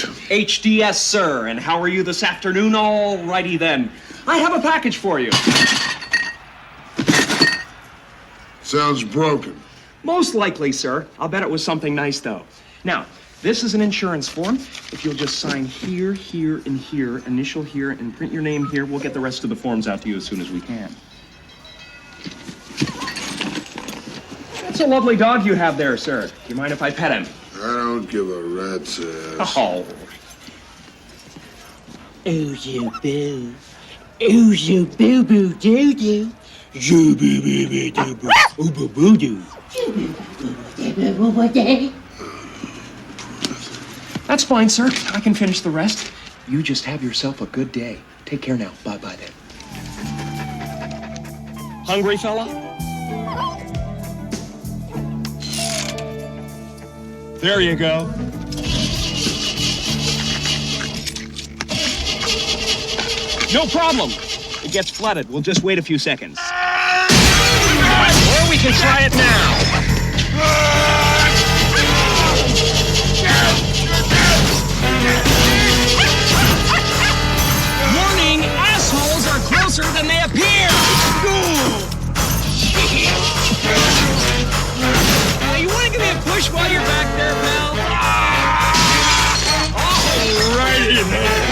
what? HDS, sir. And how are you this afternoon? All righty then. I have a package for you. Sounds broken. Most likely, sir. I'll bet it was something nice, though. Now, this is an insurance form. If you'll just sign here, here, and here, initial here, and print your name here, we'll get the rest of the forms out to you as soon as we can. That's a lovely dog you have there, sir. Do you mind if I pet him? I don't give a rat's ass. Oh. Ooh, boo. Ooh, boo boo doo doo. Zoo boo boo boo doo boo. Ooh boo boo doo. That's fine, sir. I can finish the rest. You just have yourself a good day. Take care now. Bye-bye then. Hungry, fella? There you go. No problem. It gets flooded. We'll just wait a few seconds. Or we can try it now. Warning, assholes are closer than they appear. You want to give me a push while you're back there, pal? All righty then.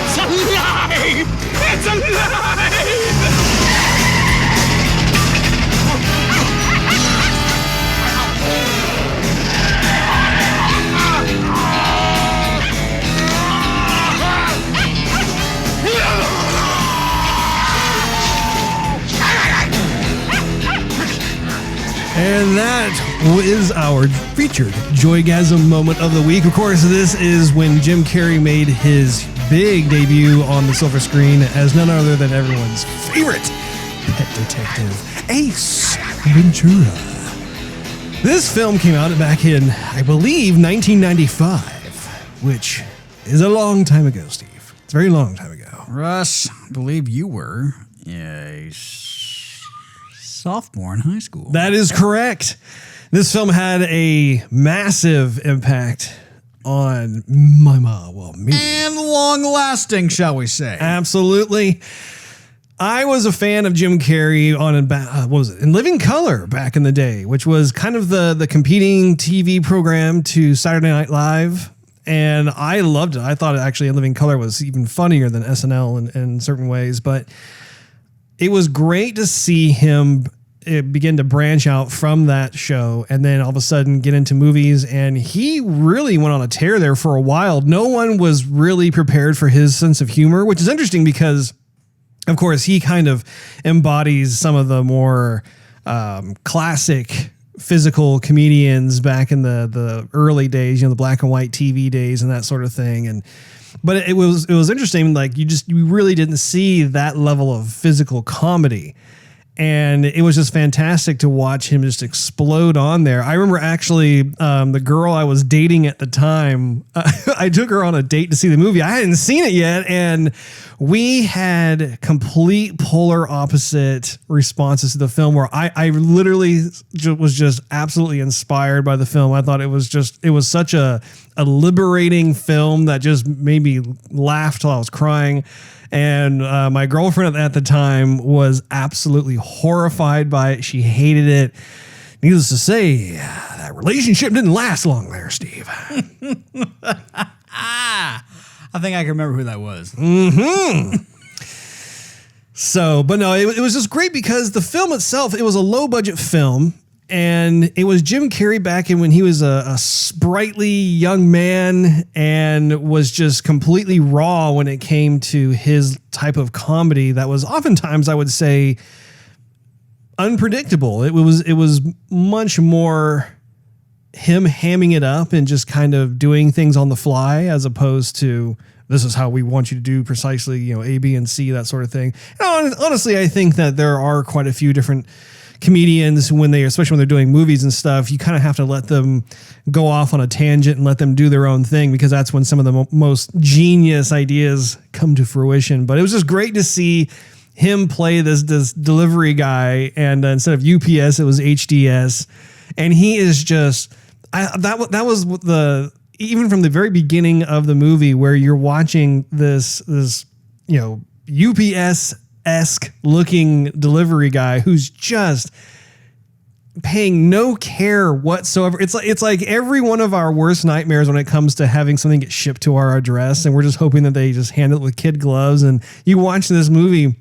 It's alive! It's alive! And that is our featured Joygasm moment of the week. Of course, this is when Jim Carrey made his big debut on the silver screen as none other than everyone's favorite pet detective, Ace Ventura. This film came out back in, I believe, 1995, which is a long time ago, Steve. It's a very long time ago. Russ, I believe you were a sophomore in high school. That is correct. This film had a massive impact on my mom, well, me. And long-lasting, shall we say. Absolutely. I was a fan of Jim Carrey on what was it? In Living Color back in the day, which was kind of the competing TV program to Saturday Night Live. And I loved it. I thought actually In Living Color was even funnier than SNL in certain ways. But it was great to see him begin to branch out from that show and then all of a sudden get into movies. And he really went on a tear there for a while. No one was really prepared for his sense of humor, which is interesting because, of course, he kind of embodies some of the more classic physical comedians back in the early days, the black and white TV days and that sort of thing. But it was interesting. Like you really didn't see that level of physical comedy. And it was just fantastic to watch him just explode on there. I remember actually the girl I was dating at the time, I took her on a date to see the movie. I hadn't seen it yet. And we had complete polar opposite responses to the film where I literally was just absolutely inspired by the film. I thought it was such a liberating film that just made me laugh till I was crying. And my girlfriend at the time was absolutely horrified by it. She hated it. Needless to say, that relationship didn't last long there, Steve. I think I can remember who that was. Mm-hmm. So, but no, it was just great because the film itself, it was a low-budget film. And it was Jim Carrey back in when he was a sprightly young man and was just completely raw when it came to his type of comedy that was oftentimes, I would say, unpredictable. It was much more him hamming it up and just kind of doing things on the fly as opposed to this is how we want you to do precisely, A, B, and C, that sort of thing. And honestly, I think that there are quite a few different comedians especially when they're doing movies and stuff, you kind of have to let them go off on a tangent and let them do their own thing because that's when some of the most genius ideas come to fruition. But it was just great to see him play this delivery guy, and instead of UPS, it was HDS. And he is just That was the even from the very beginning of the movie where you're watching this UPS-esque looking delivery guy who's just paying no care whatsoever. It's like every one of our worst nightmares when it comes to having something get shipped to our address, and we're just hoping that they just handle it with kid gloves. And you watch this movie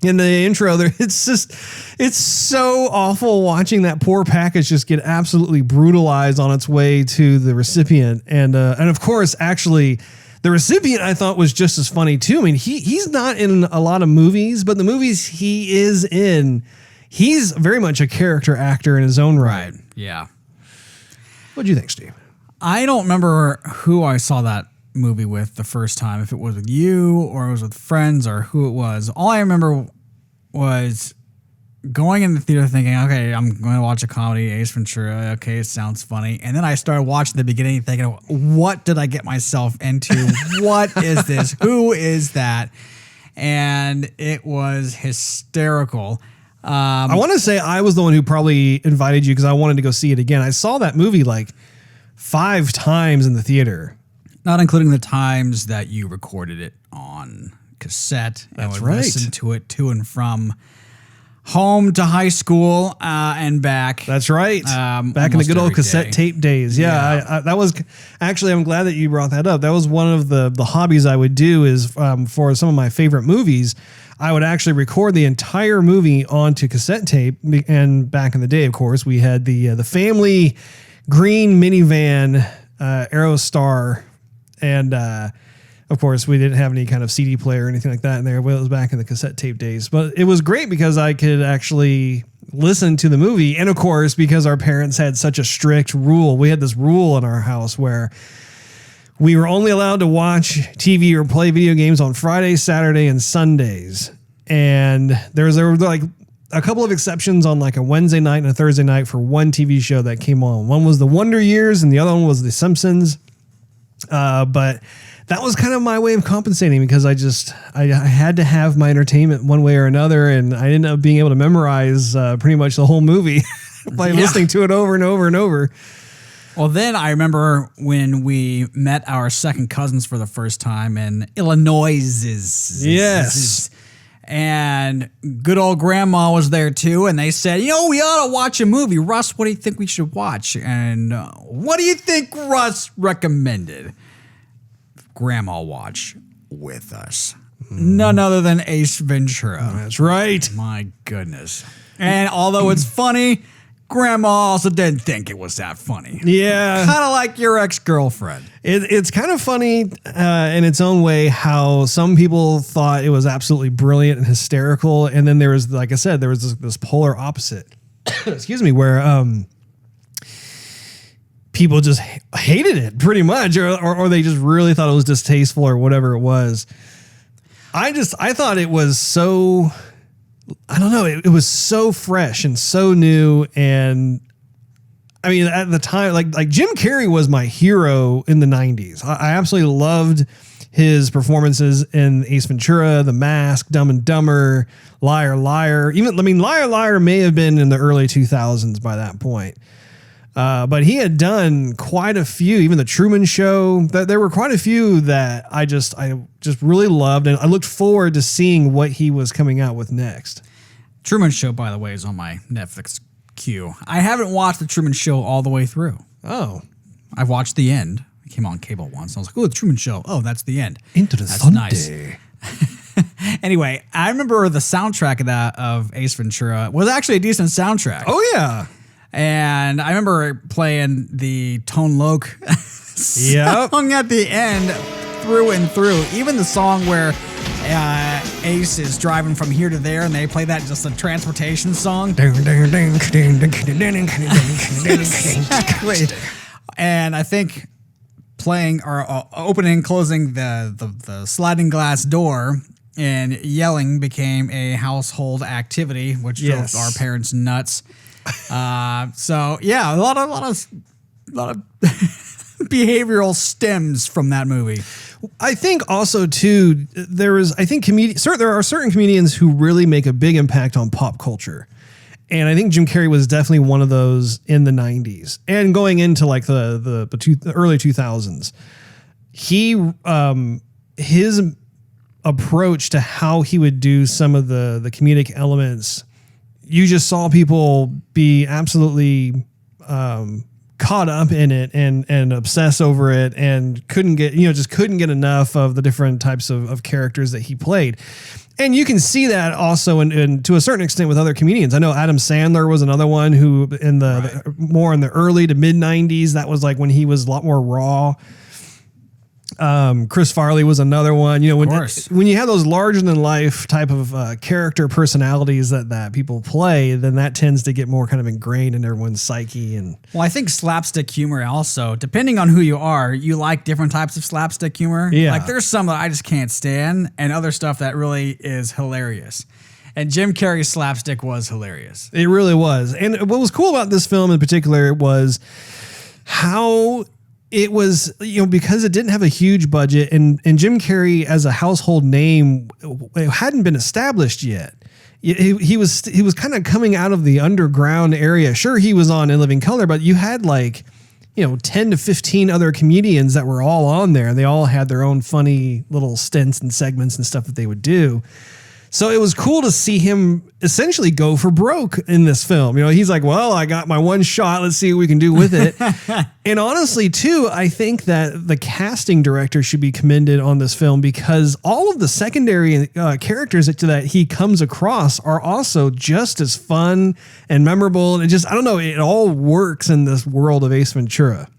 in the intro there, it's so awful watching that poor package just get absolutely brutalized on its way to the recipient. And of course, actually, the recipient I thought was just as funny too. I mean, he's not in a lot of movies, but the movies he is in, he's very much a character actor in his own right. Yeah. What do you think, Steve? I don't remember who I saw that movie with the first time, if it was with you or it was with friends or who it was. All I remember was going in the theater thinking, okay, I'm going to watch a comedy, Ace Ventura. Okay, it sounds funny. And then I started watching the beginning thinking, what did I get myself into? What is this? Who is that? And it was hysterical. I want to say I was the one who probably invited you because I wanted to go see it again. I saw that movie like 5 times in the theater. Not including the times that you recorded it on cassette. That's and right. Listen to it to and from home to high school and back. That's right. Back in the good old cassette tape days. Yeah. I that was actually, I'm glad that you brought that up. That was one of the hobbies I would do is for some of my favorite movies, I would actually record the entire movie onto cassette tape. And back in the day, of course, we had the family green minivan, Aerostar. And, of course, we didn't have any kind of CD player or anything like that in there. Well, it was back in the cassette tape days. But it was great because I could actually listen to the movie. And, of course, because our parents had such a strict rule, we had this rule in our house where we were only allowed to watch TV or play video games on Fridays, Saturday, and Sundays. And there were like a couple of exceptions on like a Wednesday night and a Thursday night for one TV show that came on. One was The Wonder Years and the other one was The Simpsons. But that was kind of my way of compensating because I had to have my entertainment one way or another. And I ended up being able to memorize pretty much the whole movie by listening to it over and over and over. Well, then I remember when we met our second cousins for the first time in Illinois. Yes. And good old grandma was there too. And they said, we ought to watch a movie. Russ, what do you think we should watch? And what do you think Russ recommended? Grandma watch with us. None other than Ace Ventura. That's right. My goodness. And although it's funny, Grandma also didn't think it was that funny. Yeah. Kind of like your ex-girlfriend. It's kind of funny in its own way how some people thought it was absolutely brilliant and hysterical. And then there was, like I said, there was this polar opposite, excuse me, where people just hated it pretty much, or they just really thought it was distasteful or whatever it was. I thought it was so... I don't know. It was so fresh and so new. And I mean, at the time, like Jim Carrey was my hero in the 90s. I absolutely loved his performances in Ace Ventura, The Mask, Dumb and Dumber, Liar, Liar. Liar, Liar may have been in the early 2000s by that point. But he had done quite a few, even The Truman Show. There were quite a few that I just really loved, and I looked forward to seeing what he was coming out with next. Truman Show, by the way, is on my Netflix queue. I haven't watched The Truman Show all the way through. Oh. I've watched the end. It came on cable once. I was like, The Truman Show. Oh, that's the end. Interesting. That's nice. Anyway, I remember the soundtrack of Ace Ventura was actually a decent soundtrack. Oh, yeah. And I remember playing the Tone Loc song at the end through and through. Even the song where Ace is driving from here to there and they play that just a transportation song. Exactly. And I think playing or opening and closing the sliding glass door and yelling became a household activity, which drove our parents nuts. So yeah, a lot of behavioral stems from that movie. I think also too, there are certain comedians who really make a big impact on pop culture. And I think Jim Carrey was definitely one of those in the 90s and going into like the early 2000s. His approach to how he would do some of the comedic elements, you just saw people be absolutely caught up in it and obsess over it and couldn't get enough of the different types of characters that he played. And you can see that also in to a certain extent with other comedians. I know Adam Sandler was another one who more in the early to mid 90s, that was like when he was a lot more raw. Chris Farley was another one. When you have those larger than life type of character personalities that people play, then that tends to get more kind of ingrained in everyone's psyche. And well, I think slapstick humor also, depending on who you are, you like different types of slapstick humor. Yeah. Like there's some that I just can't stand, and other stuff that really is hilarious. And Jim Carrey's slapstick was hilarious. It really was. And what was cool about this film in particular was how it was, because it didn't have a huge budget and Jim Carrey as a household name hadn't been established yet. He was kind of coming out of the underground area. Sure, he was on In Living Color, but you had 10 to 15 other comedians that were all on there. They all had their own funny little stints and segments and stuff that they would do. So it was cool to see him essentially go for broke in this film. He's like, well, I got my one shot. Let's see what we can do with it. And honestly, too, I think that the casting director should be commended on this film because all of the secondary characters that he comes across are also just as fun and memorable. And it all works in this world of Ace Ventura.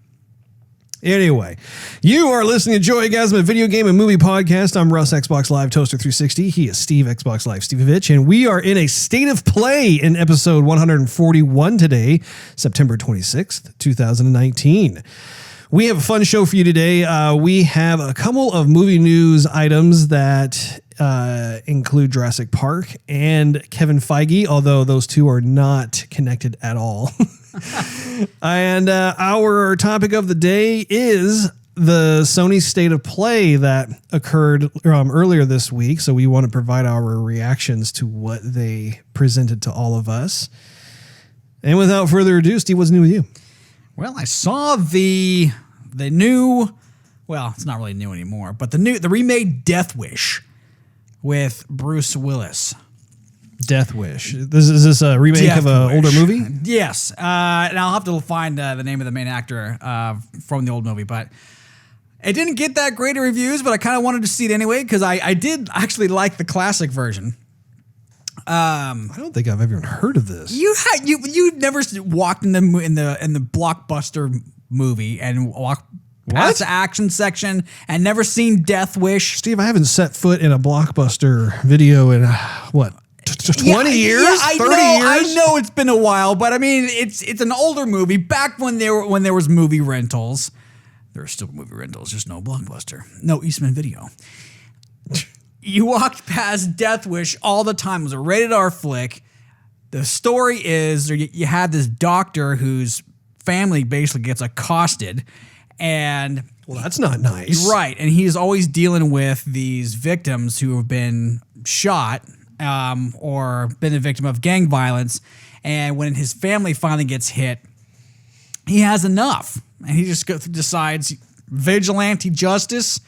Anyway, you are listening to Joygasm, a video game and movie podcast. I'm Russ Xbox Live Toaster 360. He is Steve Xbox Live Stevavitch, and we are in a state of play in episode 141 today, September 26th, 2019. We have a fun show for you today. We have a couple of movie news items that include Jurassic Park and Kevin Feige, although those two are not connected at all. And our topic of the day is the Sony State of Play that occurred earlier this week. So we want to provide our reactions to what they presented to all of us. And without further ado, Steve, what's new with you? Well, I saw the new, well, it's not really new anymore, but the remade Death Wish with Bruce Willis. Death Wish. Is this a remake of an older movie? Yes. And I'll have to find the name of the main actor from the old movie, but it didn't get that great of reviews, but I kind of wanted to see it anyway because I did actually like the classic version. I don't think I've ever heard of this. You've never walked in the Blockbuster movie and walked past the action section and never seen Death Wish. Steve, I haven't set foot in a Blockbuster video in 20 years? 30 years? I know it's been a while, but I mean it's an older movie. Back when there was movie rentals. There are still movie rentals, just no Blockbuster. No Eastman Video. You walked past Death Wish all the time. It was a rated R flick. The story is you had this doctor whose family basically gets accosted, and well, that's not nice, right? And he's always dealing with these victims who have been shot or been a victim of gang violence. And when his family finally gets hit, he has enough, and he just decides vigilante justice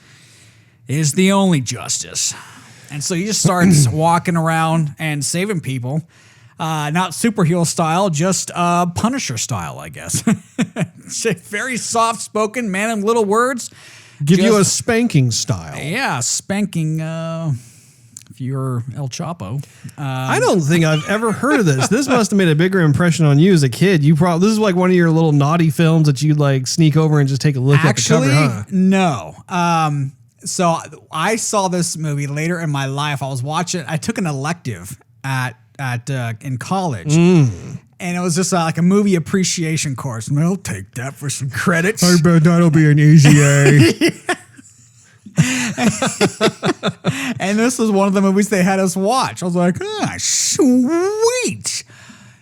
is the only justice. And so he just starts walking around and saving people. Not superhero style, just Punisher style, I guess. Very soft-spoken, man of little words. Give you a spanking style. Yeah, spanking if you're El Chapo. I don't think I've ever heard of this. This must have made a bigger impression on you as a kid. This is like one of your little naughty films that you'd like sneak over and just take a look at the cover, huh? No. So I saw this movie later in my life. I took an elective in college. And it was just like a movie appreciation course. And I'll take that for some credits. I bet that'll be an easy A. And this was one of the movies they had us watch. I was like, sweet.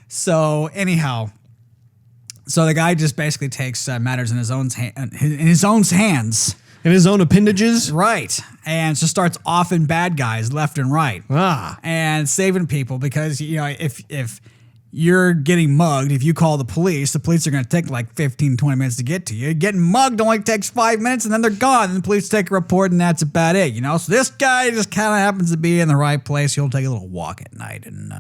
So anyhow, the guy just basically takes matters in his own hands. In his own appendages? Right. And just starts offing bad guys left and right. Ah. And saving people because, if you're getting mugged. If you call the police are going to take like 15, 20 minutes to get to you. Getting mugged only takes 5 minutes and then they're gone. And the police take a report and that's about it, you know? So this guy just kind of happens to be in the right place. He'll take a little walk at night and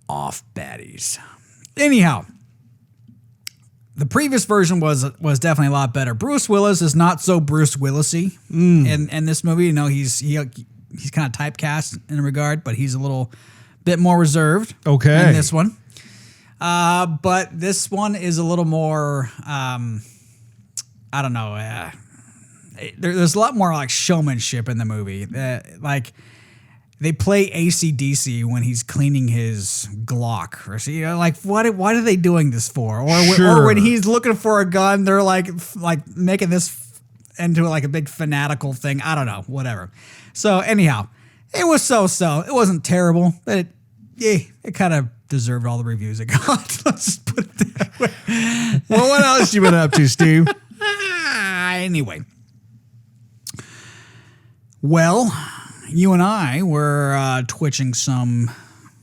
off baddies. Anyhow, the previous version was definitely a lot better. Bruce Willis is not so Bruce Willis-y in this movie. You know, he's kind of typecast in a regard, but he's a little bit more reserved in this one. But this one is a little more, I don't know. There's a lot more like showmanship in the movie. Like they play AC/DC when he's cleaning his Glock, or so, you know, like what are they doing this for? Or when he's looking for a gun, they're like making this into like a big fanatical thing. I don't know, whatever. So anyhow, it was so-so. It wasn't terrible, but it kind of deserved all the reviews it got. Let's just put it that way. Well, what else you been up to, Steve? Anyway. Well, you and I were twitching some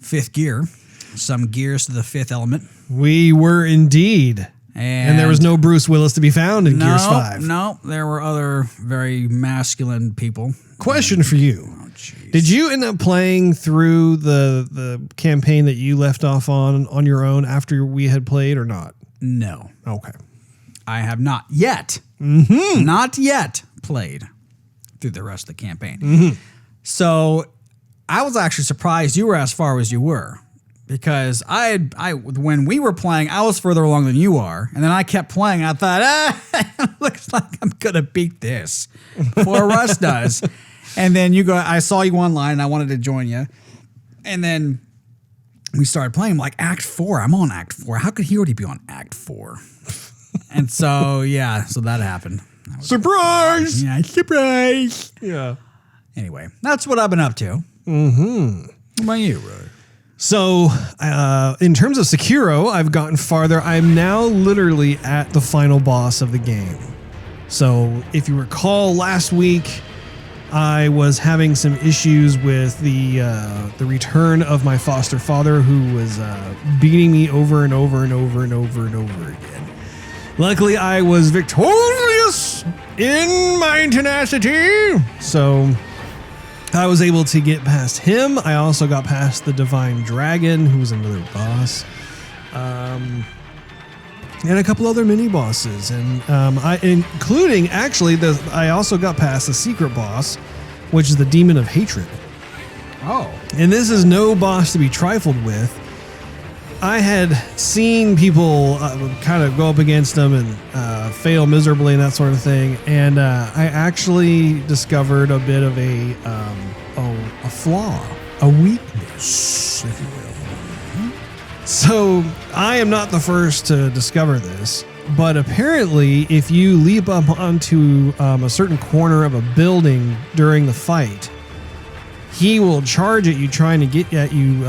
Fifth Gear, some Gears to the Fifth Element. We were indeed. And there was no Bruce Willis to be found in Gears 5. No, there were other very masculine people. Question for you. Did you end up playing through the campaign that you left off on your own after we had played or not? No. Okay. I have not yet. Not yet played through the rest of the campaign. So I was actually surprised you were as far as you were. Because when we were playing, I was further along than you are, and then I kept playing. And I thought, looks like I'm gonna beat this before Russ does. And then I saw you online, and I wanted to join you. And then we started playing. I'm like, Act 4. I'm on Act 4. How could he already be on Act 4? And so so that happened. Surprise! Yeah, surprise. Yeah. Anyway, that's what I've been up to. What about you, Roy? So, in terms of Sekiro, I've gotten farther. I'm now literally at the final boss of the game. So, if you recall, last week I was having some issues with the return of my foster father, who was beating me over and over and over and over and over again. Luckily, I was victorious in my tenacity. So I was able to get past him. I also got past the Divine Dragon, who was another boss, and a couple other mini bosses, and including actually I also got past the secret boss, which is the Demon of Hatred. Oh, and this is no boss to be trifled with. I had seen people kind of go up against them and fail miserably and that sort of thing, and I actually discovered a bit of a flaw, a weakness, if you will. So I am not the first to discover this, but apparently if you leap up onto a certain corner of a building during the fight, he will charge at you, trying to get at you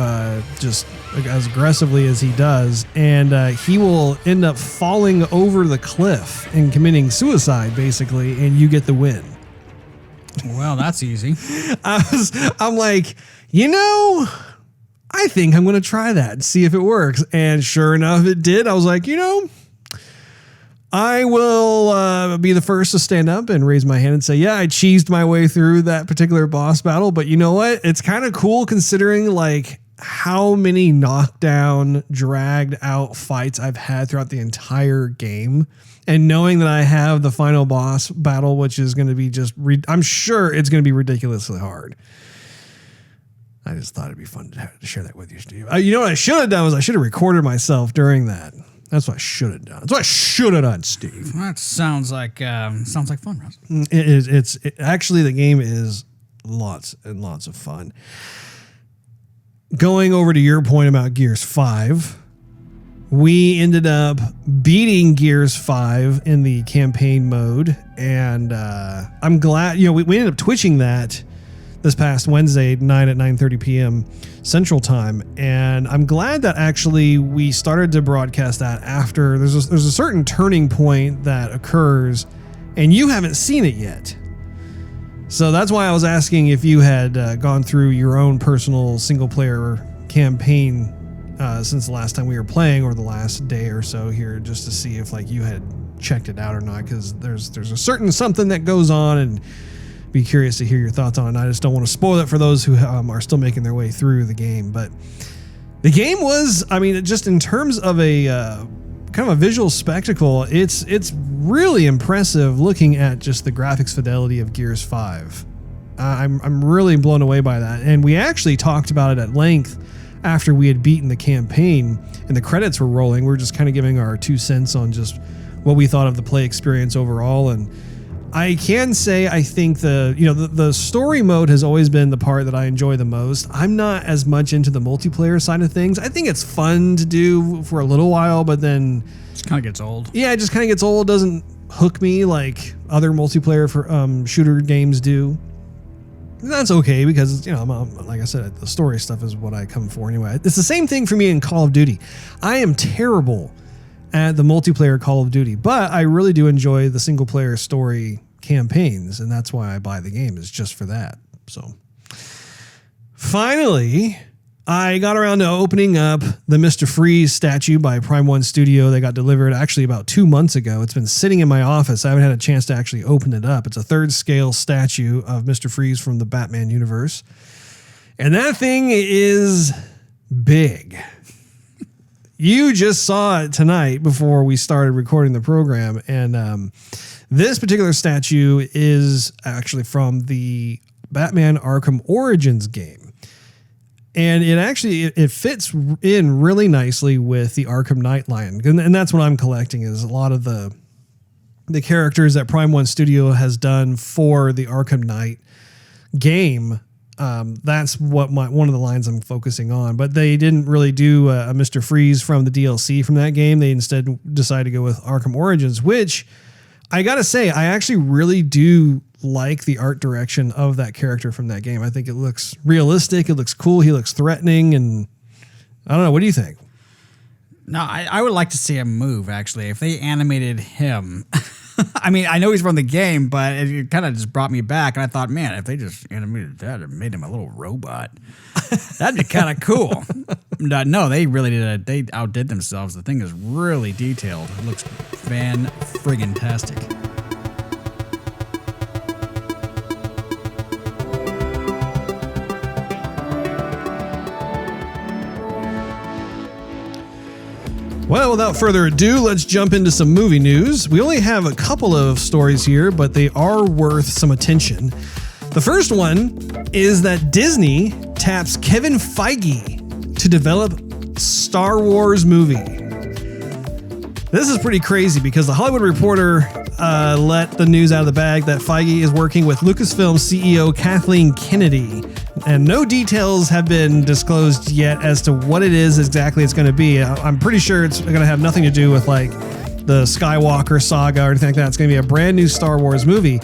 just as aggressively as he does, and he will end up falling over the cliff and committing suicide, basically, and you get the win. Well, that's easy. I'm like, I think I'm going to try that and see if it works. And sure enough, it did. I was like, I will be the first to stand up and raise my hand and say, yeah, I cheesed my way through that particular boss battle. But you know what? It's kind of cool considering like how many knockdown, dragged out fights I've had throughout the entire game. And knowing that I have the final boss battle, which is going to be just, I'm sure it's going to be ridiculously hard. I just thought it'd be fun to share that with you, Steve. You know what I should have done was I should have recorded myself during that. That's what I should have done. That's what I should have done, Steve. That sounds like fun, Russ. It's actually, the game is lots and lots of fun. Going over to your point about Gears 5, we ended up beating Gears 5 in the campaign mode, and I'm glad, we ended up twitching that this past Wednesday night at 9:30 p.m. Central Time, and I'm glad that actually we started to broadcast that after there's a certain turning point that occurs, and you haven't seen it yet. So that's why I was asking if you had gone through your own personal single-player campaign since the last time we were playing, or the last day or so here, just to see if like you had checked it out or not, because there's a certain something that goes on, and be curious to hear your thoughts on it. I just don't want to spoil it for those who are still making their way through the game. But the game was, I mean, just in terms of a kind of a visual spectacle, it's really impressive looking at just the graphics fidelity of Gears 5. I'm really blown away by that. And we actually talked about it at length after we had beaten the campaign and the credits were rolling. We were just kind of giving our 2 cents on just what we thought of the play experience overall. And I can say I think the story mode has always been the part that I enjoy the most. I'm not as much into the multiplayer side of things. I think it's fun to do for a little while, but then It kind of gets old. yeah, it just kind of gets old. It doesn't hook me like other multiplayer for shooter games do. And that's okay, because like I said, the story stuff is what I come for anyway. It's the same thing for me in Call of Duty. I am terrible at the multiplayer Call of Duty, but I really do enjoy the single player story campaigns, and that's why I buy the game, is just for that. So finally, I got around to opening up the Mr. Freeze statue by Prime 1 Studio. They got delivered actually about 2 months ago. It's been sitting in my office. I haven't had a chance to actually open it up. It's a 3rd scale statue of Mr. Freeze from the Batman universe. And that thing is big. You just saw it tonight before we started recording the program. And this particular statue is actually from the Batman Arkham Origins game. And it fits in really nicely with the Arkham Knight line. And that's what I'm collecting, is a lot of the characters that Prime 1 Studio has done for the Arkham Knight game. That's what one of the lines I'm focusing on. But they didn't really do a Mr. Freeze from the DLC from that game. They instead decided to go with Arkham Origins, which I gotta say, I actually really do like the art direction of that character from that game. I think it looks realistic. It looks cool. He looks threatening. And I don't know. What do you think? No, I would like to see him move, actually. If they animated him, I mean, I know he's from the game, but it kind of just brought me back. And I thought, man, if they just animated that and made him a little robot, that'd be kind of cool. No, they really did it. They outdid themselves. The thing is really detailed. It looks fan-friggin-tastic. Well, without further ado, let's jump into some movie news. We only have a couple of stories here, but they are worth some attention. The first one is that Disney taps Kevin Feige to develop Star Wars movie. This is pretty crazy because The Hollywood Reporter let the news out of the bag that Feige is working with Lucasfilm CEO Kathleen Kennedy, and no details have been disclosed yet as to what it is exactly it's going to be. I'm pretty sure it's going to have nothing to do with like the Skywalker saga or anything like that. It's going to be a brand new Star Wars movie.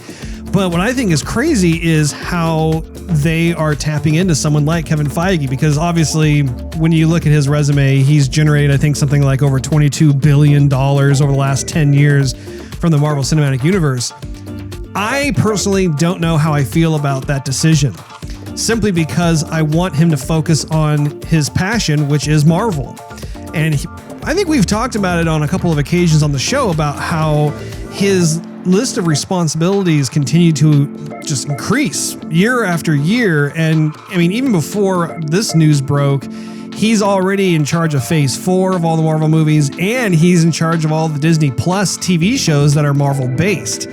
But what I think is crazy is how they are tapping into someone like Kevin Feige, because obviously when you look at his resume, he's generated, I think, something like over $22 billion over the last 10 years from the Marvel Cinematic Universe. I personally don't know how I feel about that decision, simply because I want him to focus on his passion, which is Marvel. And I think we've talked about it on a couple of occasions on the show about how his list of responsibilities continue to just increase year after year. And I mean, even before this news broke, he's already in charge of Phase 4 of all the Marvel movies, and he's in charge of all the Disney Plus TV shows that are Marvel based.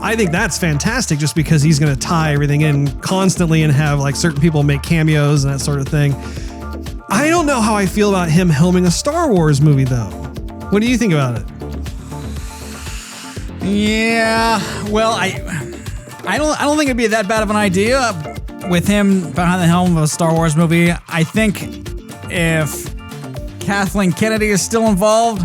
I think that's fantastic, just because he's going to tie everything in constantly and have like certain people make cameos and that sort of thing. I don't know how I feel about him helming a Star Wars movie though. What do you think about it? Yeah, well, I don't think it'd be that bad of an idea with him behind the helm of a Star Wars movie. I think if Kathleen Kennedy is still involved,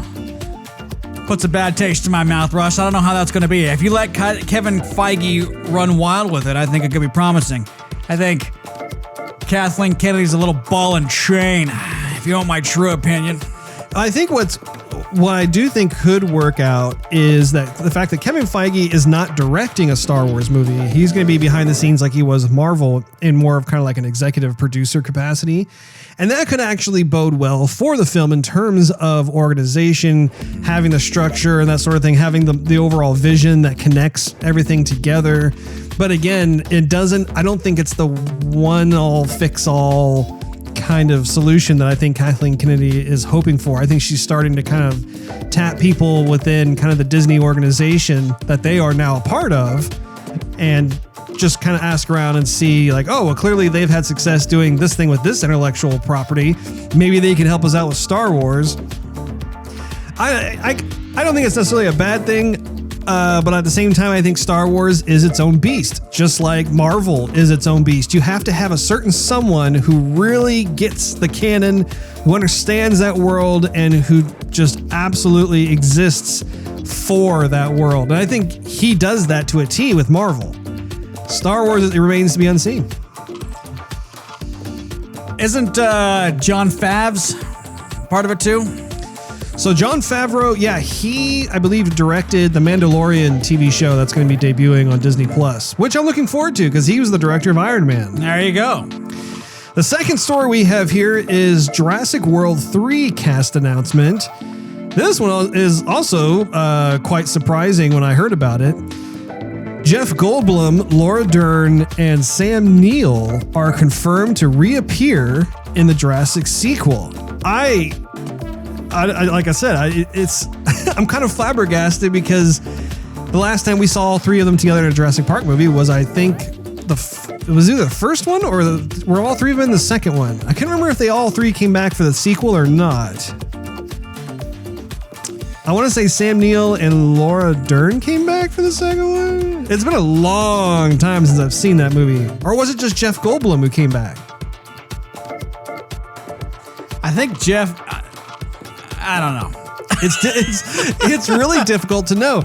puts a bad taste in my mouth, Russ. I don't know how that's going to be. If you let Kevin Feige run wild with it, I think it could be promising. I think Kathleen Kennedy's a little ball and chain, if you want my true opinion. I think what I do think could work out is that the fact that Kevin Feige is not directing a Star Wars movie. He's going to be behind the scenes like he was with Marvel in more of kind of like an executive producer capacity. And that could actually bode well for the film in terms of organization, having the structure and that sort of thing, having the overall vision that connects everything together. But again, I don't think it's the one all fix all kind of solution that I think Kathleen Kennedy is hoping for. I think she's starting to kind of tap people within kind of the Disney organization that they are now a part of and just kind of ask around and see like, oh, well, clearly they've had success doing this thing with this intellectual property. Maybe they can help us out with Star Wars. I don't think it's necessarily a bad thing, but at the same time, I think Star Wars is its own beast, just like Marvel is its own beast. You have to have a certain someone who really gets the canon, who understands that world, and who just absolutely exists for that world. And I think he does that to a T with Marvel. Star Wars, it remains to be unseen. Isn't Jon Favre's part of it too? So Jon Favreau, yeah, he, I believe, directed the Mandalorian TV show that's going to be debuting on Disney Plus, which I'm looking forward to because he was the director of Iron Man. There you go. The second story we have here is Jurassic World 3 cast announcement. This one is also quite surprising when I heard about it. Jeff Goldblum, Laura Dern, and Sam Neill are confirmed to reappear in the Jurassic sequel. I like I said, I'm kind of flabbergasted because the last time we saw all three of them together in a Jurassic Park movie was, I think, it was either the first one or were all three of them in the second one. I can't remember if they all three came back for the sequel or not. I want to say Sam Neill and Laura Dern came back for the second one. It's been a long time since I've seen that movie. Or was it just Jeff Goldblum who came back? I think Jeff. I don't know. It's really difficult to know.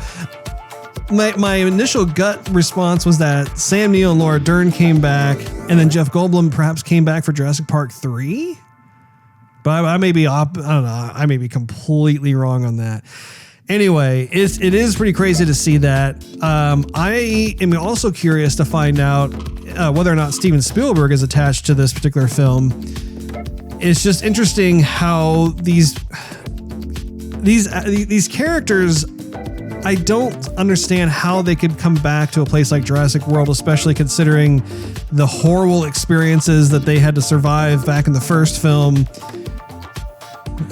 My initial gut response was that Sam Neill and Laura Dern came back, and then Jeff Goldblum perhaps came back for Jurassic Park 3. But I may be I don't know. I may be completely wrong on that. Anyway, it is pretty crazy to see that. I am also curious to find out whether or not Steven Spielberg is attached to this particular film. It's just interesting how these characters, I don't understand how they could come back to a place like Jurassic World, especially considering the horrible experiences that they had to survive back in the first film.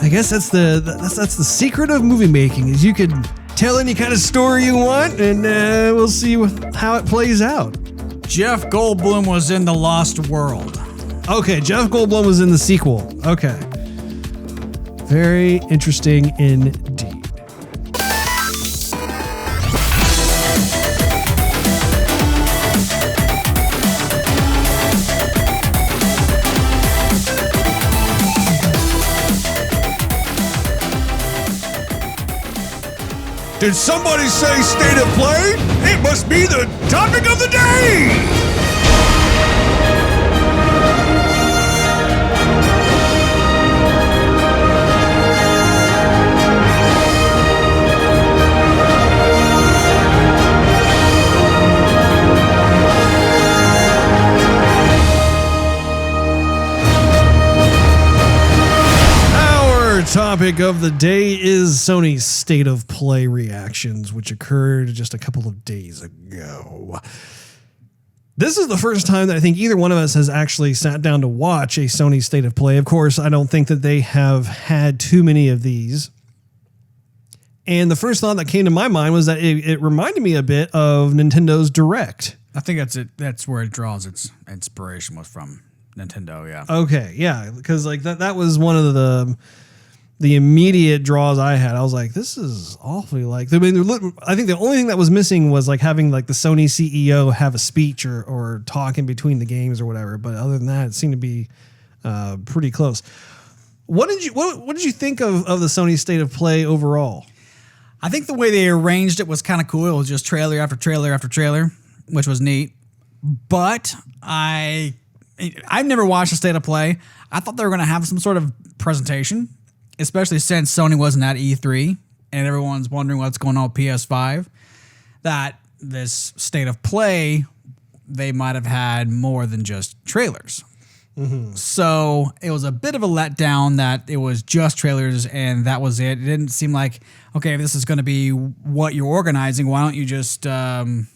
I guess that's the secret of movie making, is you could tell any kind of story you want, and we'll see how it plays out. Jeff Goldblum was in The Lost World. Okay, Jeff Goldblum was in the sequel. Okay. Very interesting indeed. Did somebody say state of play? It must be the topic of the day! Topic of the day is Sony's State of Play reactions, which occurred just a couple of days ago. This is the first time that I think either one of us has actually sat down to watch a Sony State of Play. Of course, I don't think that they have had too many of these. And the first thought that came to my mind was that it reminded me a bit of Nintendo's Direct. I think that's it. That's where it draws its inspiration, was from Nintendo. Yeah. Okay. Yeah. Because like that was one of the immediate draws I had. I was like, this is awfully like, I mean, I think the only thing that was missing was like having like the Sony CEO have a speech or talk in between the games or whatever. But other than that, it seemed to be pretty close. What did you think of the Sony State of Play overall? I think the way they arranged it was kind of cool. It was just trailer after trailer after trailer, which was neat. But I've never watched a State of Play. I thought they were going to have some sort of presentation. especially since Sony wasn't at E3 and everyone's wondering what's going on with PS5, that this state of play, they might have had more than just trailers. So it was a bit of a letdown that it was just trailers and that was it. It didn't seem like, okay, if this is going to be what you're organizing, why don't you just release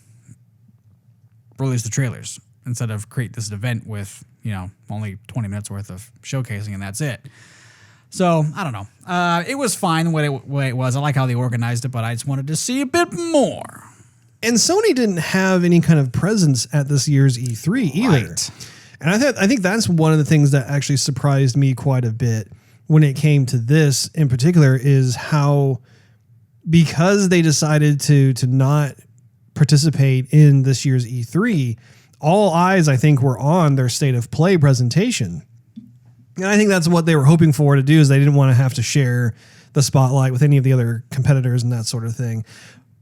the trailers instead of create this event with, only 20 minutes worth of showcasing and that's it. So I don't know. It was fine the way it was. I like how they organized it, but I just wanted to see a bit more. And Sony didn't have any kind of presence at this year's E3 either. Right. And I think that's one of the things that actually surprised me quite a bit when it came to this in particular is how, because they decided to not participate in this year's E3, all eyes, I think, were on their state of play presentation. And I think that's what they were hoping for to do, is they didn't want to have to share the spotlight with any of the other competitors and that sort of thing.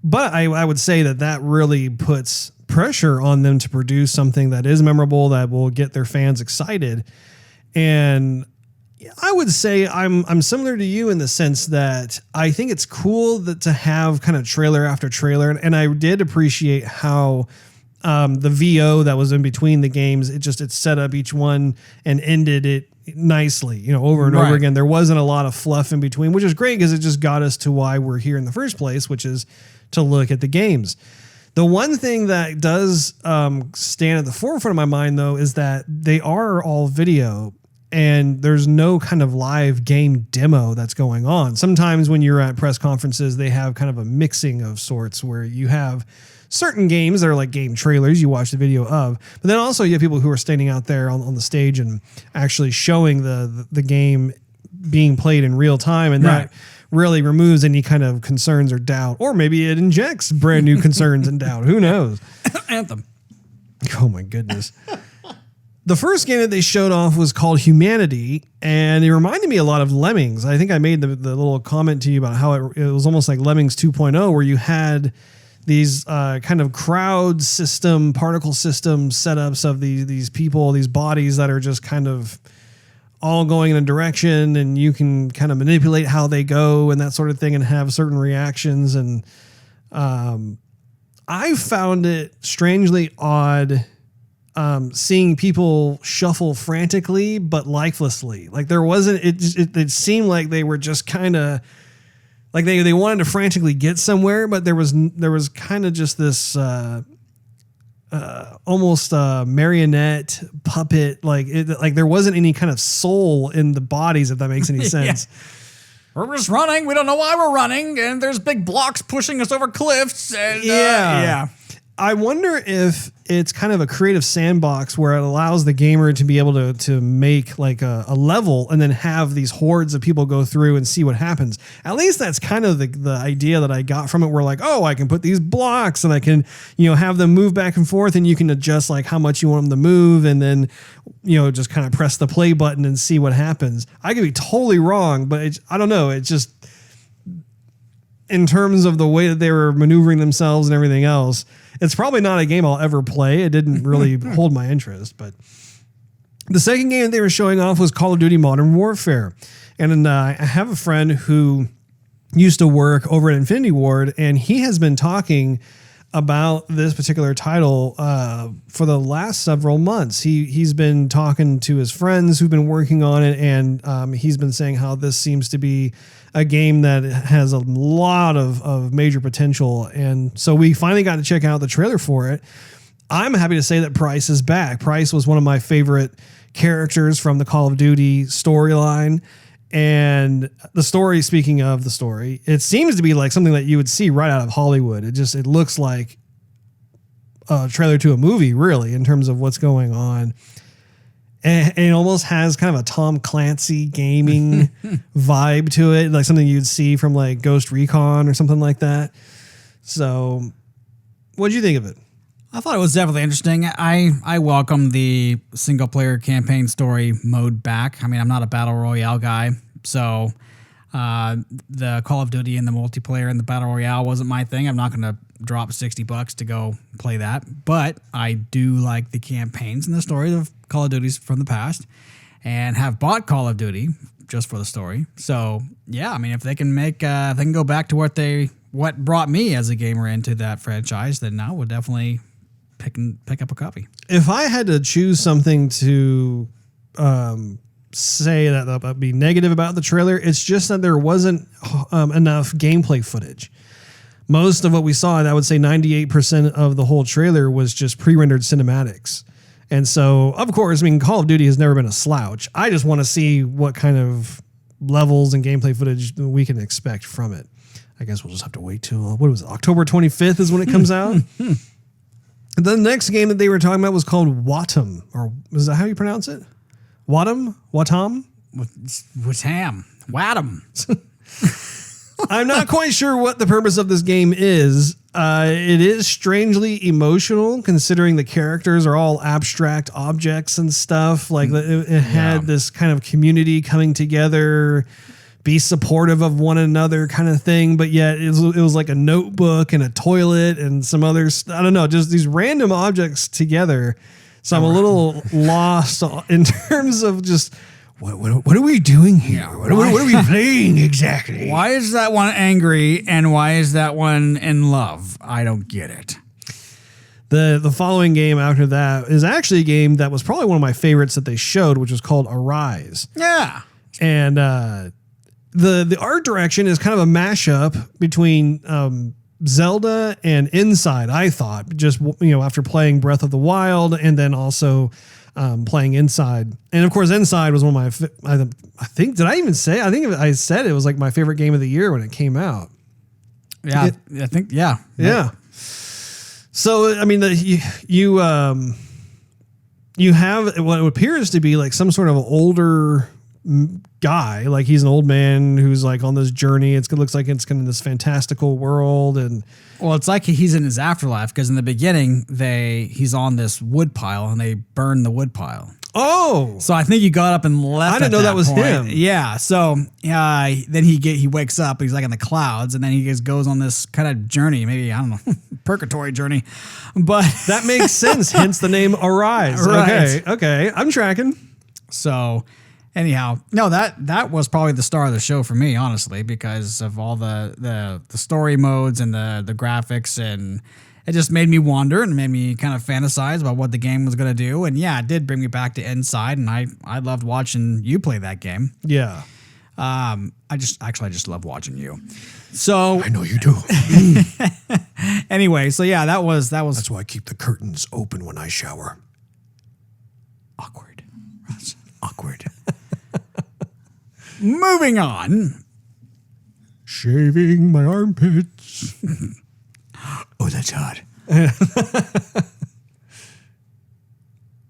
But I would say that really puts pressure on them to produce something that is memorable, that will get their fans excited. And I would say I'm similar to you in the sense that I think it's cool that to have kind of trailer after trailer. And I did appreciate how the VO that was in between the games, it set up each one and ended it nicely, over and over again. There wasn't a lot of fluff in between, which is great because it just got us to why we're here in the first place, which is to look at the games. The one thing that does stand at the forefront of my mind, though, is that they are all video and there's no kind of live game demo that's going on. Sometimes when you're at press conferences, they have kind of a mixing of sorts where you have certain games that are like game trailers you watch the video of, but then also you have people who are standing out there on the stage and actually showing the game being played in real time, and that really removes any kind of concerns or doubt, or maybe it injects brand new concerns and doubt. Who knows? Anthem. Oh my goodness. The first game that they showed off was called Humanity, and it reminded me a lot of Lemmings. I think I made the little comment to you about how it was almost like Lemmings 2.0, where you had these kind of crowd system, particle system setups of these people, these bodies that are just kind of all going in a direction, and you can kind of manipulate how they go and that sort of thing and have certain reactions. And I found it strangely odd seeing people shuffle frantically but lifelessly. Like there wasn't, it seemed like they were just kind of like they wanted to frantically get somewhere, but there was kind of just this almost marionette puppet, like there wasn't any kind of soul in the bodies, if that makes any sense. We're just running. We don't know why we're running, and there's big blocks pushing us over cliffs. And, yeah. I wonder if it's kind of a creative sandbox where it allows the gamer to be able to make like a level and then have these hordes of people go through and see what happens. At least that's kind of the idea that I got from it, where like, oh, I can put these blocks and I can, have them move back and forth, and you can adjust like how much you want them to move, and then, just kind of press the play button and see what happens. I could be totally wrong, but I don't know. It's just in terms of the way that they were maneuvering themselves and everything else, it's probably not a game I'll ever play. It didn't really hold my interest. But the second game that they were showing off was Call of Duty Modern Warfare. And I have a friend who used to work over at Infinity Ward, and he has been talking about this particular title for the last several months. He's been talking to his friends who've been working on it, and he's been saying how this seems to be a game that has a lot of major potential. And so we finally got to check out the trailer for it. I'm happy to say that Price is back. Price was one of my favorite characters from the Call of Duty storyline. And the story, speaking of the story, it seems to be like something that you would see right out of Hollywood. It looks like a trailer to a movie, really, in terms of what's going on. And it almost has kind of a Tom Clancy gaming vibe to it, like something you'd see from like Ghost Recon or something like that. So what'd you think of it? I thought it was definitely interesting. I welcome the single player campaign story mode back. I mean, I'm not a battle royale guy, so the Call of Duty and the multiplayer and the battle royale wasn't my thing. I'm not going to drop $60 to go play that, but I do like the campaigns and the stories of Call of Duties from the past, and have bought Call of Duty just for the story. So yeah, I mean, if they can make, if they can go back to what brought me as a gamer into that franchise, then I would definitely pick up a copy. If I had to choose something to say that would be negative about the trailer, it's just that there wasn't enough gameplay footage. Most of what we saw, I would say 98% of the whole trailer was just pre-rendered cinematics. And so, of course, I mean, Call of Duty has never been a slouch. I just want to see what kind of levels and gameplay footage we can expect from it. I guess we'll just have to wait till, what was it, October 25th is when it comes out? The next game that they were talking about was called Watam, or is that how you pronounce it? Watam? Watam. I'm not quite sure what the purpose of this game is. It is strangely emotional, considering the characters are all abstract objects and stuff. Like it had this kind of community coming together, be supportive of one another kind of thing. But yet it was like a notebook and a toilet and some other, I don't know, just these random objects together. So I'm a little lost in terms of just, what are we doing here? Yeah, what are we playing exactly? Why is that one angry and why is that one in love? I don't get it. The following game after that is actually a game that was probably one of my favorites that they showed, which was called Arise. Yeah. And the art direction is kind of a mashup between Zelda and Inside, I thought, just, after playing Breath of the Wild and then also playing Inside. And of course, Inside was one of my, I think I said it was like my favorite game of the year when it came out. Yeah. I think, yeah. Yeah. So, I mean, you have what appears to be like some sort of older guy, like he's an old man who's like on this journey. It looks like it's kind of this fantastical world, and well, it's like he's in his afterlife because in the beginning he's on this wood pile and they burn the wood pile. Oh, so I think he got up and left. I didn't know that was him. Yeah. So then he wakes up. He's like in the clouds, and then he just goes on this kind of journey. Maybe, I don't know, purgatory journey. But that makes sense. Hence the name Arise. Right. Okay, I'm tracking. So anyhow, no, that was probably the star of the show for me, honestly, because of all the story modes and the graphics, and it just made me wonder and made me kind of fantasize about what the game was going to do. And yeah, it did bring me back to Inside, and I loved watching you play that game. Yeah. I just love watching you. So I know you do. Anyway, so yeah, that was That's why I keep the curtains open when I shower. awkward. Russ. Awkward. Moving on. Shaving my armpits. Oh, that's hot.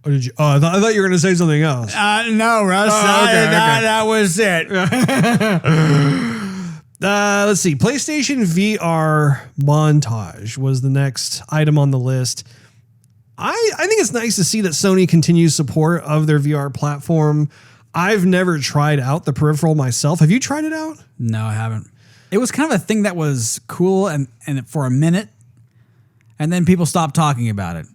Or did you? Oh, I thought you were going to say something else. No, Russ. okay. That was it. Let's see. PlayStation VR montage was the next item on the list. I think it's nice to see that Sony continues support of their VR platform. I've never tried out the peripheral myself. Have you tried it out? No, I haven't. It was kind of a thing that was cool and for a minute, and then people stopped talking about it.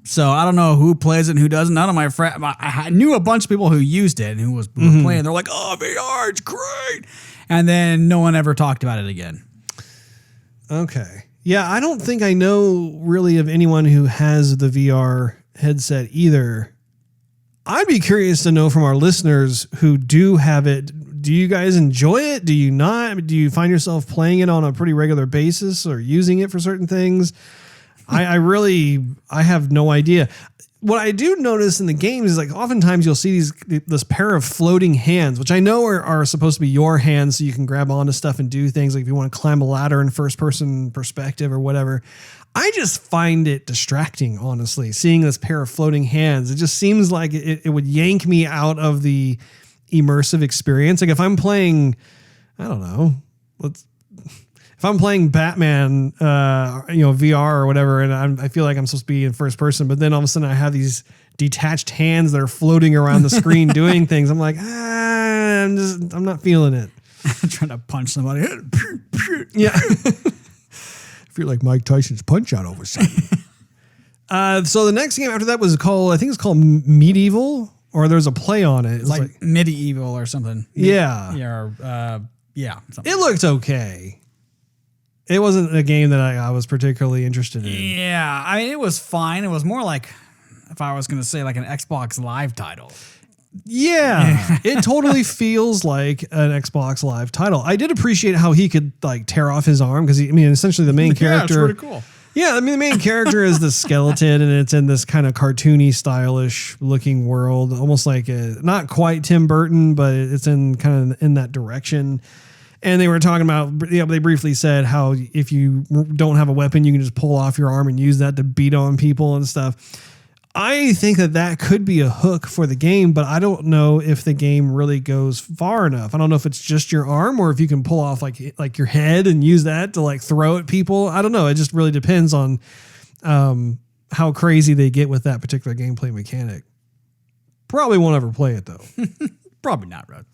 So I don't know who plays it and who doesn't. None of my friends. I knew a bunch of people who used it and who were playing. They're like, "Oh, VR, it's great," and then no one ever talked about it again. Okay. Yeah, I don't think I know really of anyone who has the VR headset either. I'd be curious to know from our listeners who do have it. Do you guys enjoy it? Do you not? Do you find yourself playing it on a pretty regular basis or using it for certain things? I have no idea. What I do notice in the games is like oftentimes you'll see this pair of floating hands, which I know are supposed to be your hands so you can grab onto stuff and do things like if you want to climb a ladder in first person perspective or whatever. I just find it distracting, honestly, seeing this pair of floating hands. It just seems like it would yank me out of the immersive experience. Like if I'm playing, I don't know, if I'm playing Batman, VR or whatever, and I feel like I'm supposed to be in first person, but then all of a sudden I have these detached hands that are floating around the screen doing things. I'm like, I'm not feeling it. Trying to punch somebody. Yeah. I feel like Mike Tyson's punch out over something. So the next game after that was called, I think it's called Medieval or there's a play on it. It's like medieval or something. Yeah. Something. It looked okay. It wasn't a game that I was particularly interested in. Yeah, I mean, it was fine. It was more like, if I was going to say, like an Xbox Live title. Yeah, it totally feels like an Xbox Live title. I did appreciate how he could like tear off his arm because essentially the main character. Yeah, it's pretty cool. Yeah, the main character is the skeleton, and it's in this kind of cartoony, stylish looking world, almost like not quite Tim Burton, but it's in kind of in that direction. And they were talking about, they briefly said how if you don't have a weapon, you can just pull off your arm and use that to beat on people and stuff. I think that could be a hook for the game, but I don't know if the game really goes far enough. I don't know if it's just your arm or if you can pull off like your head and use that to like throw at people. I don't know. It just really depends on how crazy they get with that particular gameplay mechanic. Probably won't ever play it though. Probably not, Rod.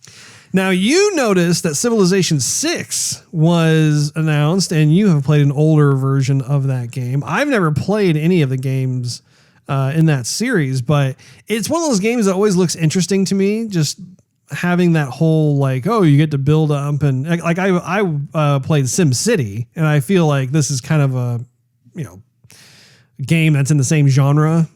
Now, you noticed that Civilization 6 was announced, and you have played an older version of that game. I've never played any of the games in that series, but it's one of those games that always looks interesting to me, just having that whole, like, oh, you get to build up. And like I played SimCity, and I feel like this is kind of a, game that's in the same genre.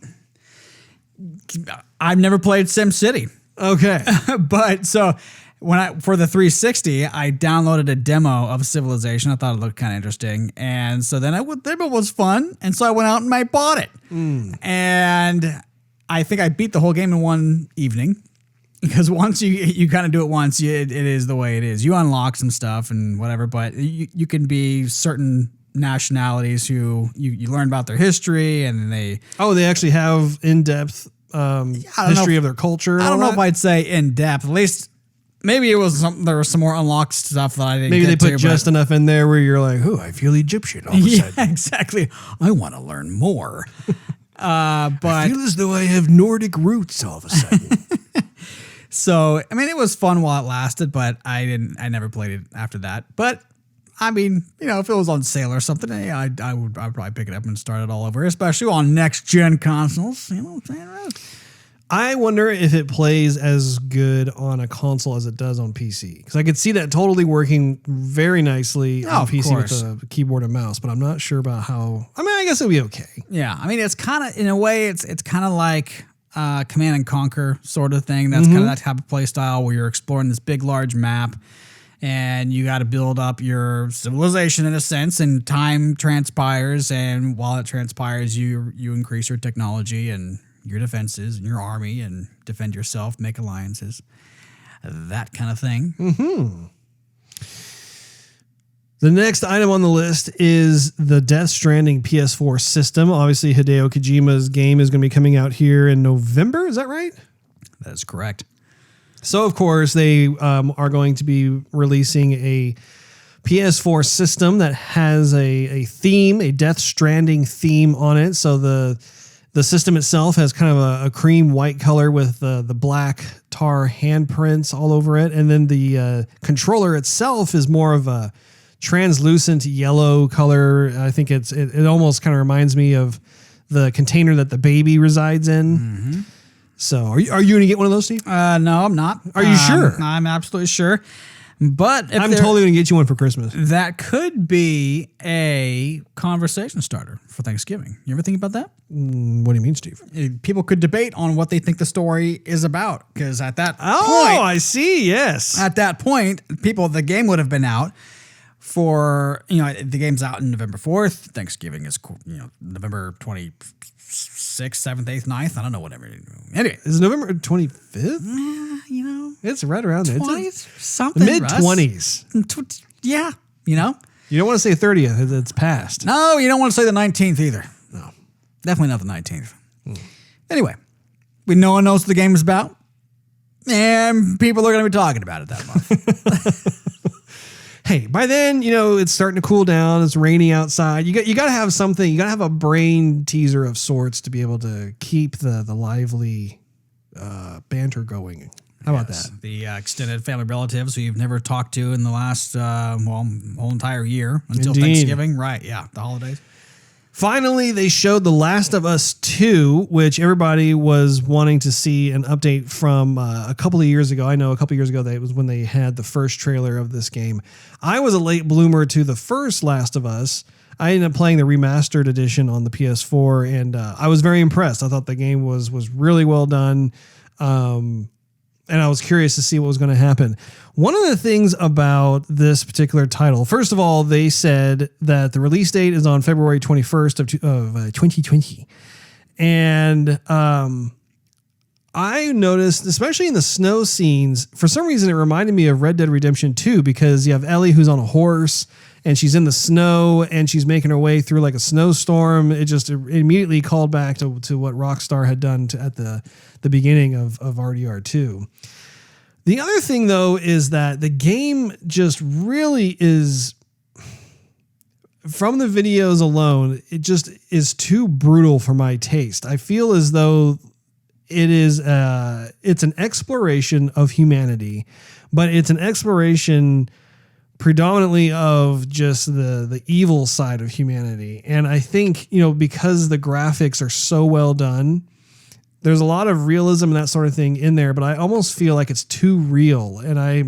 I've never played SimCity. Okay. But so for the 360, I downloaded a demo of Civilization. I thought it looked kind of interesting. And so then the demo was fun. And so I went out and I bought it. And I think I beat the whole game in one evening. Because once you kind of do it once, it is the way it is. You unlock some stuff and whatever, but you can be certain nationalities who you learn about their history, and they actually have in-depth history of their culture. I don't know if I'd say in depth. At least maybe there was some more unlocked stuff that I didn't. Maybe get they put to, just enough in there where you're like, oh, I feel Egyptian all of a sudden. Yeah, exactly. I want to learn more. But I feel as though I have Nordic roots all of a sudden. So I mean, it was fun while it lasted, but I never played it after that. But I mean, if it was on sale or something, I'd probably pick it up and start it all over, especially on next gen consoles. You know what I'm saying? I wonder if it plays as good on a console as it does on PC, because I could see that totally working very nicely on PC with a keyboard and mouse, but I'm not sure about how. I mean, I guess it'll be okay. Yeah, I mean, it's kind of in a way, it's kind of like Command and Conquer sort of thing. That's kind of that type of play style where you're exploring this big, large map. And you got to build up your civilization in a sense, and time transpires. And while it transpires, you increase your technology and your defenses and your army, and defend yourself, make alliances, that kind of thing. Mm-hmm. The next item on the list is the Death Stranding PS4 system. Obviously, Hideo Kojima's game is going to be coming out here in November. Is that right? That is correct. So, of course, they are going to be releasing a PS4 system that has a theme, a Death Stranding theme on it. So the system itself has kind of a cream white color with the black tar handprints all over it. And then the controller itself is more of a translucent yellow color. I think it almost kind of reminds me of the container that the baby resides in. Mm-hmm. So are you going to get one of those, Steve? No, I'm not. Are you sure? I'm absolutely sure. But I'm totally going to get you one for Christmas. That could be a conversation starter for Thanksgiving. You ever think about that? What do you mean, Steve? People could debate on what they think the story is about. Because at that point... Oh, I see. Yes. At that point, the game would have been out for... the game's out on November 4th. Thanksgiving is, November 26th, 7th, 8th, 9th. I don't know, whatever. Anyway. Is it November 25th? Yeah, It's right around there. 20s, something. Mid-20s. Yeah, You don't want to say 30th. It's past. No, you don't want to say the 19th either. No. Definitely not the 19th. Anyway, no one knows what the game is about, and people are going to be talking about it that month. Hey, by then, it's starting to cool down. It's rainy outside. You got to have something. You got to have a brain teaser of sorts to be able to keep the lively banter going. How about that? The extended family relatives who you've never talked to in the last whole entire year until Indeed. Thanksgiving. Right, yeah, the holidays. Finally, they showed The Last of Us 2, which everybody was wanting to see an update from a couple of years ago. I know a couple of years ago, that was when they had the first trailer of this game. I was a late bloomer to the first Last of Us. I ended up playing the remastered edition on the PS4, and I was very impressed. I thought the game was really well done, and I was curious to see what was going to happen. One of the things about this particular title, first of all, they said that the release date is on February 21st of 2020. And I noticed, especially in the snow scenes, for some reason it reminded me of Red Dead Redemption 2, because you have Ellie who's on a horse and she's in the snow and she's making her way through like a snowstorm. It just immediately called back to what Rockstar had done at the beginning of RDR2. The other thing, though, is that the game just really is, from the videos alone, it just is too brutal for my taste. I feel as though it's an exploration of humanity, but it's an exploration predominantly of just the evil side of humanity. And I think, because the graphics are so well done, there's a lot of realism and that sort of thing in there, but I almost feel like it's too real. And I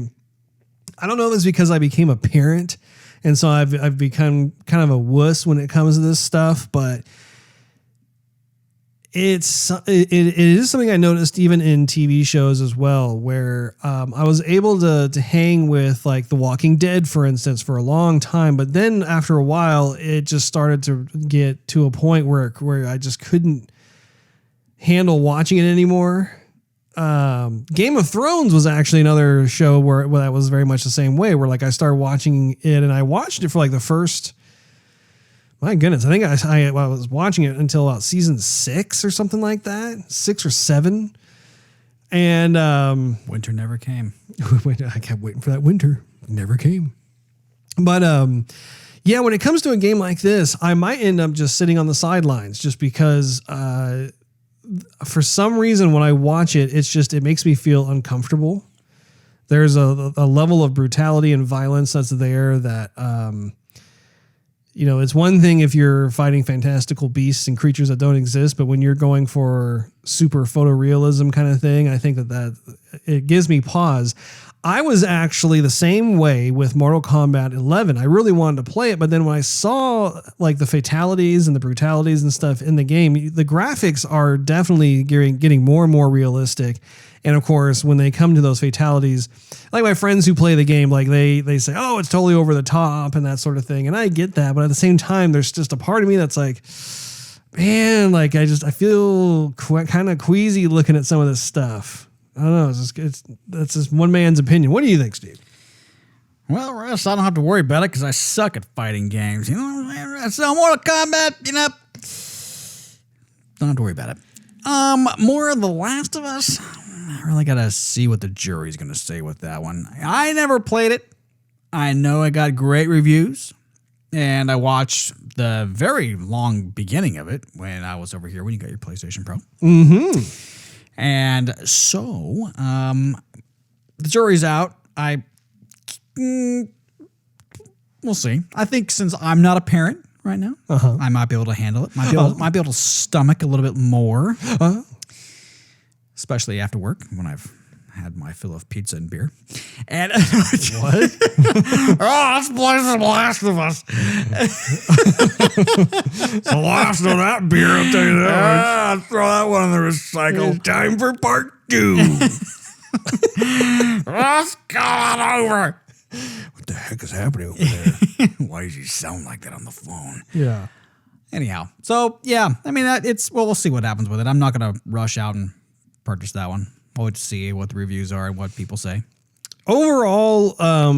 don't know if it's because I became a parent, and so I've become kind of a wuss when it comes to this stuff, but it is something I noticed even in TV shows as well, where I was able to hang with like The Walking Dead, for instance, for a long time, but then after a while, it just started to get to a point where I just couldn't handle watching it anymore. Game of Thrones was actually another show where that was very much the same way, where like I started watching it and I watched it for like the first, my goodness, I think I was watching it until about season 6 or something like that, 6 or 7. And winter never came. I kept waiting for that winter. It never came. But yeah, when it comes to a game like this, I might end up just sitting on the sidelines just because for some reason, when I watch it, it makes me feel uncomfortable. There's a level of brutality and violence that's there that, it's one thing if you're fighting fantastical beasts and creatures that don't exist, but when you're going for super photorealism kind of thing, I think that it gives me pause. I was actually the same way with Mortal Kombat 11. I really wanted to play it, but then when I saw like the fatalities and the brutalities and stuff in the game, the graphics are definitely getting more and more realistic. And of course, when they come to those fatalities, like my friends who play the game, like they say, oh, it's totally over the top and that sort of thing. And I get that, but at the same time, there's just a part of me that's like, man, like I feel kind of queasy looking at some of this stuff. I don't know. That's just one man's opinion. What do you think, Steve? Well, Russ, I don't have to worry about it because I suck at fighting games. You know what I'm saying? So Mortal Kombat, don't have to worry about it. More of The Last of Us. I really got to see what the jury's going to say with that one. I never played it. I know it got great reviews, and I watched the very long beginning of it when I was over here when you got your PlayStation Pro. Mm-hmm. And so, the jury's out. We'll see. I think since I'm not a parent right now, I might be able to handle it. Might be able to stomach a little bit more, especially after work when I've had my fill of pizza and beer. And what? Let's play some Last of Us. It's the last of that beer, I'll tell you that. Throw that one in the recycle. Time for part 2. Let's go on over. What the heck is happening over there? Why does he sound like that on the phone? Yeah. Anyhow, so yeah, I mean, we'll see what happens with it. I'm not going to rush out and purchase that one. I'll wait to see what the reviews are and what people say. Overall,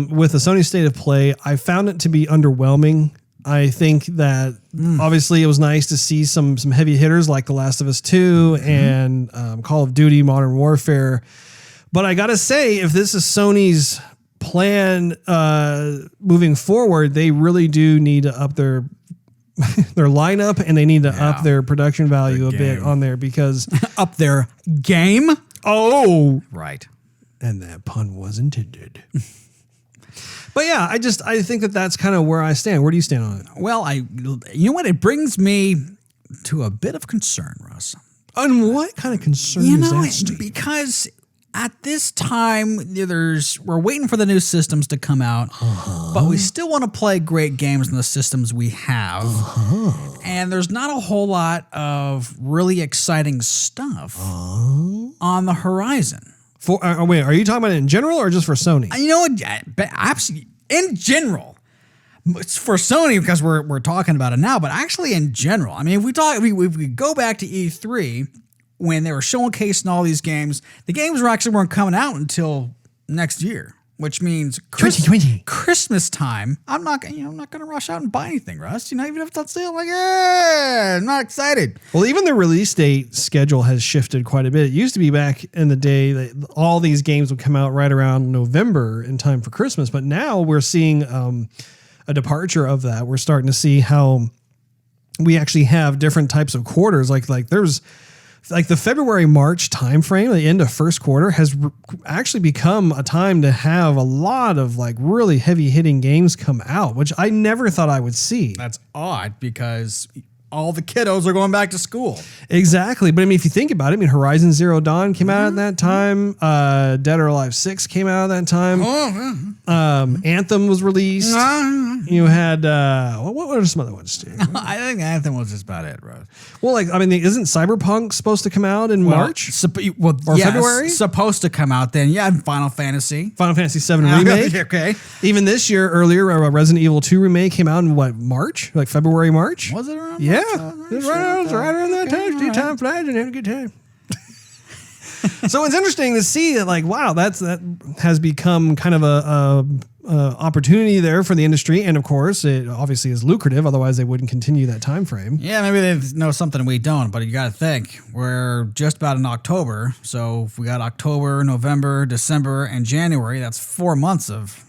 with the Sony State of Play, I found it to be underwhelming. I think that obviously it was nice to see some heavy hitters like The Last of Us 2 and Call of Duty Modern Warfare. But I got to say, if this is Sony's plan moving forward, they really do need to up their lineup, and they need to up their production value a bit on there because up their game. Oh, right. And that pun was intended. But yeah, I think that's kind of where I stand. Where do you stand on it? Well, you know what? It brings me to a bit of concern, Russ. On what kind of concern You is know, that, Steve? because at this time, we're waiting for the new systems to come out, but we still want to play great games on the systems we have. And there's not a whole lot of really exciting stuff on the horizon. Wait, are you talking about it in general or just for Sony? You know what? Absolutely, in general. It's for Sony because we're talking about it now, but actually in general. I mean, if we go back to E3 when they were showcasing all these games, the games weren't coming out until next year, which means 2020. Christmas time. I'm not going to rush out and buy anything, Russ. You know, even if it's on sale, I'm like, yeah, I'm not excited. Well, even the release date schedule has shifted quite a bit. It used to be back in the day that all these games would come out right around November in time for Christmas, but now we're seeing a departure of that. We're starting to see how we actually have different types of quarters. Like there's like the February-March timeframe, the end of first quarter has actually become a time to have a lot of like really heavy hitting games come out, which I never thought I would see. That's odd because all the kiddos are going back to school. Exactly. But I mean, if you think about it, I mean, Horizon Zero Dawn came out at that time. Dead or Alive 6 came out at that time. Anthem was released. You had, what were some other ones, too? I think Anthem was just about it, Rose. Well, like, I mean, isn't Cyberpunk supposed to come out in March? Or February? Supposed to come out then. Yeah, Final Fantasy. Final Fantasy VII Remake. Okay. Even this year, earlier, Resident Evil 2 Remake came out in what, March? Like February, March? Was it around? Yeah. It was right around that time. Steve, time flies and having a good time. So it's interesting to see that, like, wow, that has become kind of a opportunity there for the industry, and of course, it obviously is lucrative. Otherwise, they wouldn't continue that time frame. Yeah, maybe they know something we don't, but you got to think we're just about in October. So if we got October, November, December, and January, that's 4 months of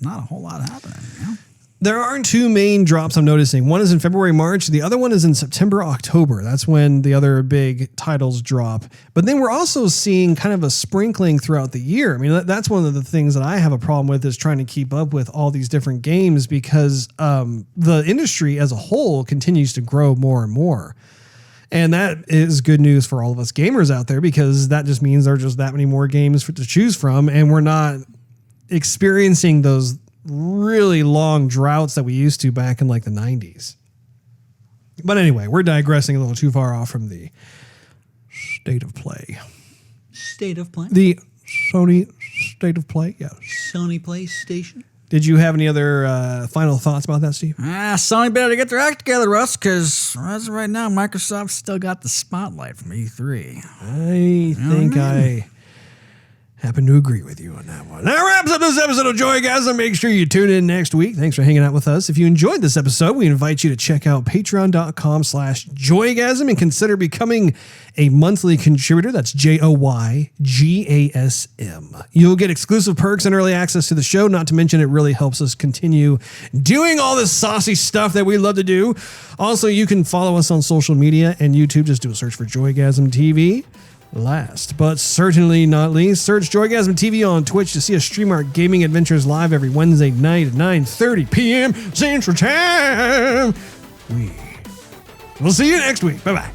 not a whole lot happening. You know? There are two main drops I'm noticing. One is in February, March. The other one is in September, October. That's when the other big titles drop. But then we're also seeing kind of a sprinkling throughout the year. I mean, that's one of the things that I have a problem with is trying to keep up with all these different games because the industry as a whole continues to grow more and more. And that is good news for all of us gamers out there because that just means there are just that many more games to choose from. And we're not experiencing those really long droughts that we used to back in like the 90s. But anyway, we're digressing a little too far off from the state of play. State of play? The Sony state of play, yes. Sony PlayStation? Did you have any other final thoughts about that, Steve? Sony better get their act together, Russ, because as of right now, Microsoft's still got the spotlight from E3. I think I happen to agree with you on that one. That wraps up this episode of Joygasm. Make sure you tune in next week. Thanks for hanging out with us. If you enjoyed this episode, we invite you to check out patreon.com/Joygasm and consider becoming a monthly contributor. That's JOYGASM. You'll get exclusive perks and early access to the show. Not to mention, it really helps us continue doing all this saucy stuff that we love to do. Also, you can follow us on social media and YouTube. Just do a search for Joygasm TV. Last but certainly not least, search Joygasm TV on Twitch to see us stream our gaming adventures live every Wednesday night at 9:30 p.m. Central Time. We'll see you next week. Bye-bye.